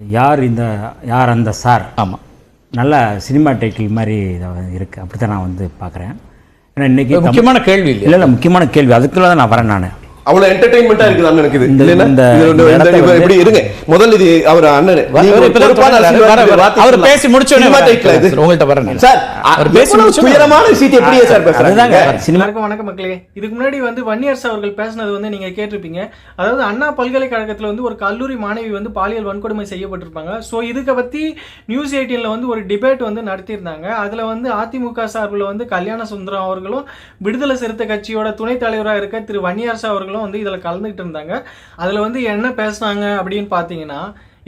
யார் அந்த சார் ஆமாம், நல்ல சினிமா டைட்டில் மாதிரி இருக்குது. அப்படி தான் நான் வந்து பார்க்குறேன். ஏன்னா இன்றைக்கி முக்கியமான கேள்வி இல்லை முக்கியமான கேள்வி. அதுக்குள்ள தான் நான் வரேன். நான் அவ்வளவு என்டர்டெயின்மெண்டா இருக்குது அண்ணன் இருக்குது. இப்படி இருங்க முதல்ல இது அவர் அண்ணன் அவர் பேசி முடிச்சோனே உங்கள்கிட்ட வரேன் சார். அவர் பேசி உயரமான விஷயத்தை எப்படியே சார் பேசுறாங்க. சினிமாவுக்கு வணக்கம் மக்களே. இதுக்கு முன்னாடி வந்து வன்னியரசு அவர்கள் பேசினது வந்து நீங்க கேட்டிருப்பீங்க. அதாவது அண்ணா பல்கலைக்கழகத்துல வந்து ஒரு கல்லூரி மாணவி வந்து பாலியல் வன்கொடுமை செய்யப்பட்டிருப்பாங்க. ஸோ இதுக்கு பத்தி நியூஸ் 18ல வந்து ஒரு டிபேட் வந்து நடத்தியிருந்தாங்க. அதுல வந்து அதிமுக சார்பில் வந்து கல்யாண சுந்தரம் அவர்களும் விடுதலை சிறுத்தை கட்சியோட துணைத் தலைவராக இருக்க திரு வன்னியரசு அவர்களும் வந்து இதில் கலந்துக்கிட்டு இருந்தாங்க. அதில் வந்து என்ன பேசினாங்க அப்படின்னு பார்த்தீங்கன்னா,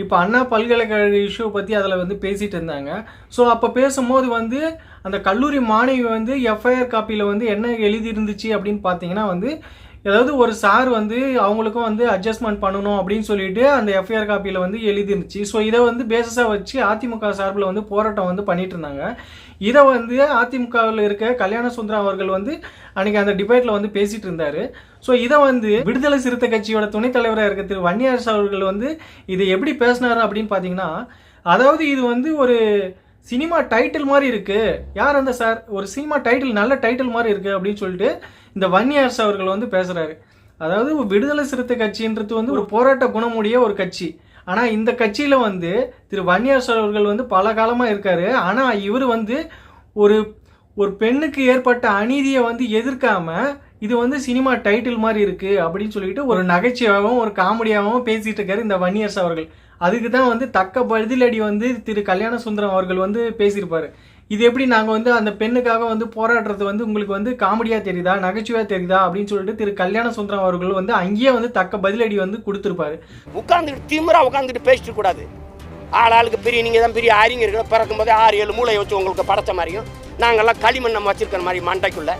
இப்போ அண்ணா பல்கலைக்கழக இஷ்யூ பற்றி அதில் வந்து பேசிகிட்டு இருந்தாங்க. ஸோ அப்போ பேசும்போது வந்து அந்த கல்லூரி மாணவி வந்து எஃப்ஐஆர் காப்பியில் வந்து என்ன எழுதியிருந்துச்சு அப்படின்னு பார்த்தீங்கன்னா வந்து, ஏதாவது ஒரு சார் வந்து அவங்களுக்கும் வந்து அட்ஜஸ்ட்மெண்ட் பண்ணணும் அப்படின்னு சொல்லிட்டு அந்த எஃப்ஐஆர் காப்பியில் வந்து எழுதிருந்துச்சு. ஸோ இதை வந்து பேசஸாக வச்சு அதிமுக சார்பில் வந்து போராட்டம் வந்து பண்ணிட்டு இருந்தாங்க. இதை வந்து அதிமுகவில் இருக்க கல்யாண சுந்தரம் அவர்கள் வந்து அன்னைக்கு அந்த டிபேட்டில் வந்து பேசிட்டு இருந்தாரு. ஸோ இதை வந்து விடுதலை சிறுத்தை கட்சியோட துணைத் தலைவராக இருக்க திரு வன்னியரசு அவர்கள் வந்து இதை எப்படி பேசினாரு அப்படின்னு பார்த்தீங்கன்னா, அதாவது இது வந்து ஒரு சினிமா டைட்டில் மாதிரி இருக்கு, யார் அந்த சார், ஒரு சினிமா டைட்டில் நல்ல டைட்டில் மாதிரி இருக்கு அப்படின்னு சொல்லிட்டு இந்த வன்னியரசு அவர்கள் வந்து பேசுறாரு. அதாவது விடுதலை சிறுத்தை கட்சின்றது வந்து ஒரு போராட்ட குணமுடைய ஒரு கட்சி. ஆனால் இந்த கட்சியில் வந்து திரு வன்னியரசு அவர்கள் வந்து பல காலமாக இருக்காரு. ஆனால் இவர் வந்து ஒரு ஒரு பெண்ணுக்கு ஏற்பட்ட அநீதியை வந்து எதிர்க்காம இது வந்து சினிமா டைட்டில் மாதிரி இருக்கு அப்படின்னு சொல்லிட்டு ஒரு நகைச்சுவையாகவும் ஒரு காமெடியாகவும் பேசிட்டு இருக்காரு இந்த வன்னியரசு அவர்கள். அதுக்கு தான் வந்து தக்க பதிலடி வந்து திரு கல்யாண சுந்தரம் அவர்கள் வந்து பேசியிருப்பாரு. இது எப்படி நாங்கள் வந்து அந்த பெண்ணுக்காக வந்து போராடுறது வந்து உங்களுக்கு வந்து காமெடியாக தெரியுதா, நகைச்சுவையாக தெரியுதா அப்படின்னு சொல்லிட்டு திரு கல்யாண சுந்தரம் அவர்கள் வந்து அங்கேயே வந்து தக்க பதிலடி வந்து கொடுத்துருப்பாரு. உட்காந்துக்கிட்டு திமிரா உட்காந்துட்டு பேசிட்டு கூடாது. ஆளுக்கு பெரிய நீங்கள் தான் பெரிய அறிஞர்கள், பிறக்கும் போதே 6-7 மூளை வச்சு உங்களுக்கு படைச்ச மாதிரியும் நாங்கள்லாம் களிமண் நம்ம வச்சிருக்கிற மாதிரி மண்டைக்குள்ள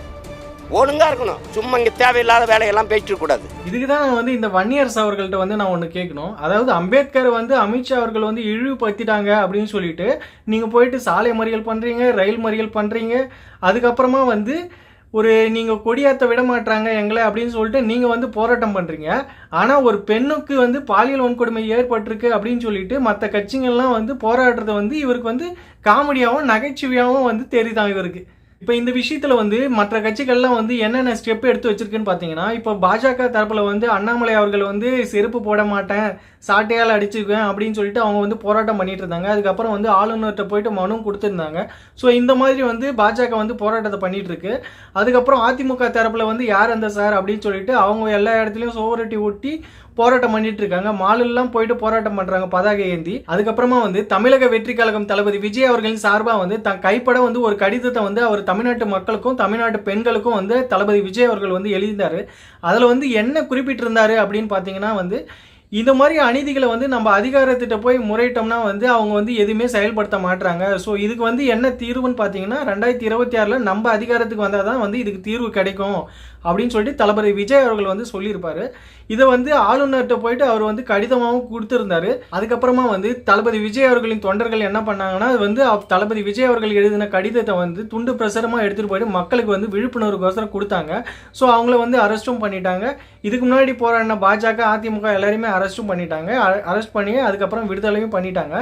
ஒழுங்கா இருக்கணும். சும்மா இங்கே தேவையில்லாத வேலையெல்லாம் பேசிட்டு கூடாது. இதுக்கு தான் நான் வந்து இந்த வன்னியரசு அவர்கள்ட்ட வந்து நான் ஒன்று கேட்கணும். அதாவது அம்பேத்கர் வந்து அமித்ஷா அவர்கள் வந்து இழிவுபடுத்திட்டாங்க அப்படின்னு சொல்லிட்டு நீங்கள் போயிட்டு சாலை மறியல் பண்ணுறீங்க, ரயில் மறியல் பண்ணுறீங்க. அதுக்கப்புறமா வந்து ஒரு நீங்கள் கொடியாத்த விட மாட்டாங்க எங்களை அப்படின்னு சொல்லிட்டு நீங்கள் வந்து போராட்டம் பண்ணுறீங்க. ஆனால் ஒரு பெண்ணுக்கு வந்து பாலியல் வன்கொடுமை ஏற்பட்டிருக்கு அப்படின்னு சொல்லிட்டு மற்ற கட்சிகள்லாம் வந்து போராடுறது வந்து இவருக்கு வந்து காமெடியாகவும் நகைச்சுவையாகவும் வந்து தெரியுதான் இவருக்கு. இப்போ இந்த விஷயத்தில் வந்து மற்ற கட்சிகள்லாம் வந்து என்னென்ன ஸ்டெப் எடுத்து வச்சிருக்குன்னு பார்த்தீங்கன்னா, இப்போ பாஜக தரப்பில் வந்து அண்ணாமலை அவர்கள் வந்து செருப்பு போட மாட்டேன், சாட்டையால் அடிச்சுக்குவேன் அப்படின்னு சொல்லிட்டு அவங்க வந்து போராட்டம் பண்ணிட்டு இருந்தாங்க. அதுக்கப்புறம் வந்து ஆளுநர்கிட்ட போயிட்டு மனு கொடுத்துருந்தாங்க. ஸோ இந்த மாதிரி வந்து பாஜக வந்து போராட்டத்தை பண்ணிட்டு இருக்கு. அதுக்கப்புறம் அதிமுக தரப்பில் வந்து யார் அந்த சார் அப்படின்னு சொல்லிட்டு அவங்க எல்லா இடத்துலையும் சோவரட்டி ஒட்டி போராட்டம் பண்ணிட்டு இருக்காங்க. மாலெல்லாம் போயிட்டு போராட்டம் பண்றாங்க பதாகை ஏந்தி. அதுக்கப்புறமா வந்து தமிழக வெற்றி கழகம் தளபதி விஜய் அவர்களின் சார்பா வந்து தன் கைப்பட வந்து ஒரு கடிதத்தை வந்து அவர் தமிழ்நாட்டு மக்களுக்கும் தமிழ்நாட்டு பெண்களுக்கும் வந்து தளபதி விஜய் அவர்கள் வந்து எழுதினாரு. அதுல வந்து என்ன குறிப்பிட்டிருந்தாரு அப்படின்னு பாத்தீங்கன்னா வந்து, இந்த மாதிரி அநீதிகளை வந்து நம்ம அதிகாரத்திட்ட போய் முறையிட்டோம்னா வந்து அவங்க வந்து எதுவுமே செயல்படுத்த மாட்டாங்க. ஸோ இதுக்கு வந்து என்ன தீர்வுன்னு பார்த்தீங்கன்னா 2026 நம்ம அதிகாரத்துக்கு வந்தால் தான் வந்து இதுக்கு தீர்வு கிடைக்கும் அப்படின்னு சொல்லிட்டு தளபதி விஜய் அவர்கள் வந்து சொல்லியிருப்பாரு. இதை வந்து ஆளுநர்கிட்ட போயிட்டு அவர் வந்து கடிதமாகவும் கொடுத்துருந்தாரு. அதுக்கப்புறமா வந்து தளபதி விஜய் அவர்களின் தொண்டர்கள் என்ன பண்ணாங்கன்னா, அது வந்து தளபதி விஜய் அவர்கள் எழுதின கடிதத்தை வந்து துண்டு பிரசுரமாக எடுத்துகிட்டு போயிட்டு மக்களுக்கு வந்து விழிப்புணர்வுக்கோசரம் கொடுத்தாங்க. ஸோ அவங்கள வந்து அரெஸ்ட்டும் பண்ணிட்டாங்க. இதுக்கு முன்னாடி போராடின பாஜக அதிமுக எல்லாருமே அரெஸ்ட்டும் பண்ணிட்டாங்க. அரெஸ்ட் பண்ணி அதுக்கப்புறம் விடுதலையும் பண்ணிட்டாங்க.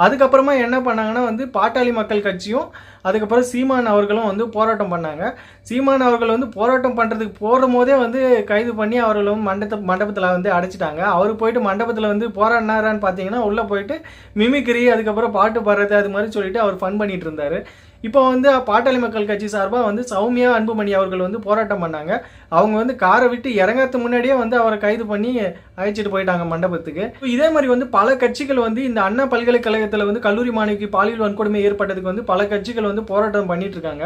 அதுக்கப்புறமா என்ன பண்ணாங்கன்னா வந்து பாட்டாளி மக்கள் கட்சியும் அதுக்கப்புறம் சீமான் அவர்களும் வந்து போராட்டம் பண்ணாங்க. சீமான் அவர்கள் வந்து போராட்டம் பண்ணுறதுக்கு போடும் போதே வந்து கைது பண்ணி அவர்களும் மண்டபத்தில் வந்து அடைச்சிட்டாங்க. அவர் போயிட்டு மண்டபத்தில் வந்து போராடினாரான்னு பார்த்தீங்கன்னா உள்ளே போயிட்டு மிமிக்ரி அதுக்கப்புறம் பாட்டு பாடுறது அது மாதிரி சொல்லிட்டு அவர் ஃபன் பண்ணிட்டு இருந்தார். இப்போ வந்து பாட்டாளி மக்கள் கட்சி சார்பாக வந்து சௌமியா அன்புமணி அவர்கள் வந்து போராட்டம் பண்ணாங்க. அவங்க வந்து காரை விட்டு இறங்கிறதுக்கு முன்னாடியே வந்து அவரை கைது பண்ணி அழைச்சிட்டு போயிட்டாங்க மண்டபத்துக்கு. இதே மாதிரி வந்து பல கட்சிகள் வந்து இந்த அண்ணா பல்கலைக்கழகத்தில் வந்து கல்லூரி மாணவிக்கு பாலியல் வன்கொடுமை ஏற்பட்டதுக்கு வந்து பல கட்சிகள் வந்து போராட்டம் பண்ணிட்டு இருக்காங்க.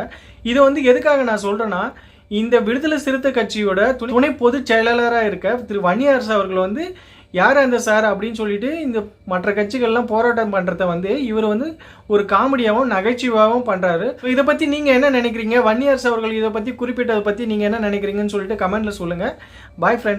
இது வந்து எதுக்காக நான் சொல்றேன்னா, இந்த விடுதலை சிறுத்தை கட்சியோட துணை பொதுச் செயலாளராக இருக்க திரு வன்னியரசு அவர்கள் வந்து யார் அந்த சார் அப்படின்னு சொல்லிட்டு இந்த மற்ற கட்சிகள்லாம் போராட்டம் பண்ணுறத வந்து இவர் வந்து ஒரு காமெடியாகவும் நகைச்சுவாகவும் பண்ணுறாரு. இதை பற்றி நீங்கள் என்ன நினைக்கிறீங்க? வன்னியரசு அவர்கள் இதை பற்றி குறிப்பிட்டதை பற்றி நீங்கள் என்ன நினைக்கிறீங்கன்னு சொல்லிட்டு கமெண்ட்டில் சொல்லுங்கள். Bye friends.